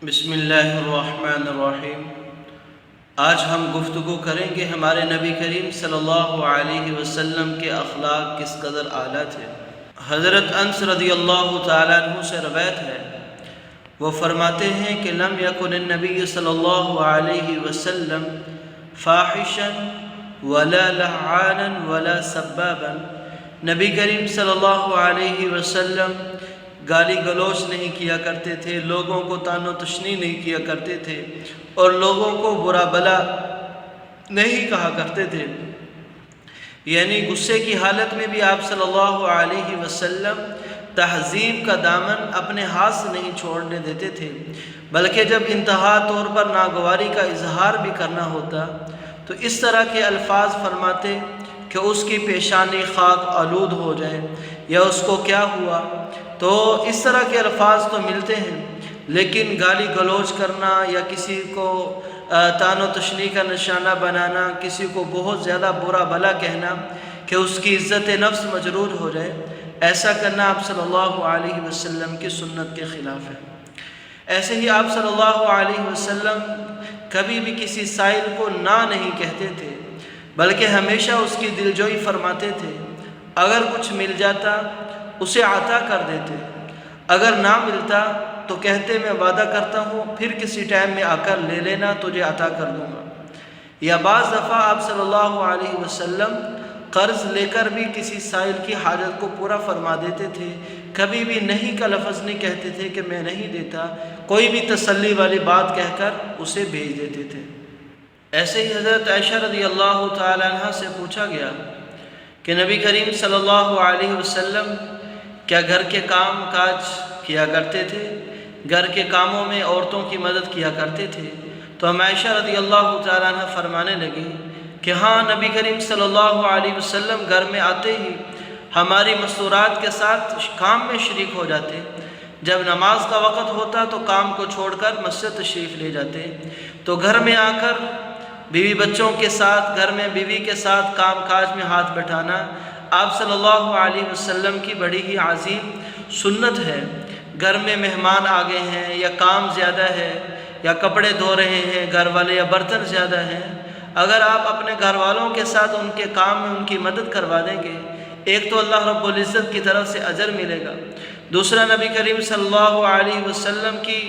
بسم اللہ الرحمن الرحیم۔ آج ہم گفتگو کریں گے ہمارے نبی کریم صلی اللہ علیہ وسلم کے اخلاق کس قدر اعلیٰ تھے۔ حضرت انس رضی اللہ تعالیٰ عنہ سے روایت ہے، وہ فرماتے ہیں کہ لم یکن النبی صلی اللہ علیہ وسلم فاحشا ولا لعانا ولا سبابا۔ نبی کریم صلی اللہ علیہ وسلم گالی گلوچ نہیں کیا کرتے تھے، لوگوں کو طعن و تشنیع نہیں کیا کرتے تھے، اور لوگوں کو برا بلا نہیں کہا کرتے تھے۔ یعنی غصے کی حالت میں بھی آپ صلی اللہ علیہ وسلم تہذیب کا دامن اپنے ہاتھ سے نہیں چھوڑنے دیتے تھے، بلکہ جب انتہا طور پر ناگواری کا اظہار بھی کرنا ہوتا تو اس طرح کے الفاظ فرماتے کہ اس کی پیشانی خاک آلود ہو جائے، یا اس کو کیا ہوا۔ تو اس طرح کے الفاظ تو ملتے ہیں، لیکن گالی گلوچ کرنا یا کسی کو طعن و تشنیع کا نشانہ بنانا، کسی کو بہت زیادہ برا بھلا کہنا کہ اس کی عزت نفس مجروح ہو جائے، ایسا کرنا آپ صلی اللہ علیہ وسلم کی سنت کے خلاف ہے۔ ایسے ہی آپ صلی اللہ علیہ وسلم کبھی بھی کسی سائل کو نہ نہیں کہتے تھے، بلکہ ہمیشہ اس کی دلجوئی فرماتے تھے۔ اگر کچھ مل جاتا اسے عطا کر دیتے، اگر نہ ملتا تو کہتے میں وعدہ کرتا ہوں پھر کسی ٹائم میں آ کر لے لینا، تجھے عطا کر دوں گا۔ یا بعض دفعہ آپ صلی اللہ علیہ وسلم قرض لے کر بھی کسی سائل کی حاجت کو پورا فرما دیتے تھے، کبھی بھی نہیں کا لفظ نہیں کہتے تھے کہ میں نہیں دیتا، کوئی بھی تسلی والی بات کہہ کر اسے بھیج دیتے تھے۔ ایسے ہی حضرت عائشہ رضی اللہ تعالی عنہ سے پوچھا گیا کہ نبی کریم صلی اللہ علیہ وسلم کیا گھر کے کام کاج کیا کرتے تھے، گھر کے کاموں میں عورتوں کی مدد کیا کرتے تھے؟ تو عائشہ رضی اللہ تعالیٰ عنہ فرمانے لگی کہ ہاں، نبی کریم صلی اللہ علیہ وسلم گھر میں آتے ہی ہماری مستورات کے ساتھ کام میں شریک ہو جاتے، جب نماز کا وقت ہوتا تو کام کو چھوڑ کر مسجد تشریف لے جاتے، تو گھر میں آ کر بیوی بچوں کے ساتھ، گھر میں بیوی کے ساتھ کام کاج میں ہاتھ بٹھانا آپ صلی اللہ علیہ وسلم کی بڑی ہی عظیم سنت ہے۔ گھر میں مہمان آ گئے ہیں، یا کام زیادہ ہے، یا کپڑے دھو رہے ہیں گھر والے، یا برتن زیادہ ہیں، اگر آپ اپنے گھر والوں کے ساتھ ان کے کام میں ان کی مدد کروا دیں گے، ایک تو اللہ رب العزت کی طرف سے اجر ملے گا، دوسرا نبی کریم صلی اللہ علیہ وسلم کی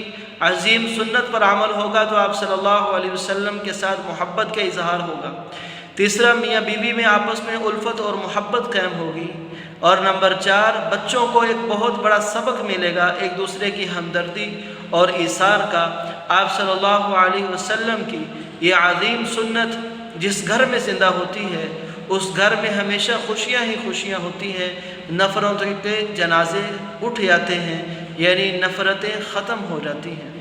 عظیم سنت پر عمل ہوگا تو آپ صلی اللہ علیہ وسلم کے ساتھ محبت کا اظہار ہوگا، تیسرا میاں بیوی میں آپس میں الفت اور محبت قائم ہوگی، اور نمبر 4 بچوں کو ایک بہت بڑا سبق ملے گا ایک دوسرے کی ہمدردی اور ایثار کا۔ آپ صلی اللہ علیہ وسلم کی یہ عظیم سنت جس گھر میں زندہ ہوتی ہے، اس گھر میں ہمیشہ خوشیاں ہی خوشیاں ہوتی ہیں، نفرتوں کے جنازے اٹھ جاتے ہیں، یعنی نفرتیں ختم ہو جاتی ہیں۔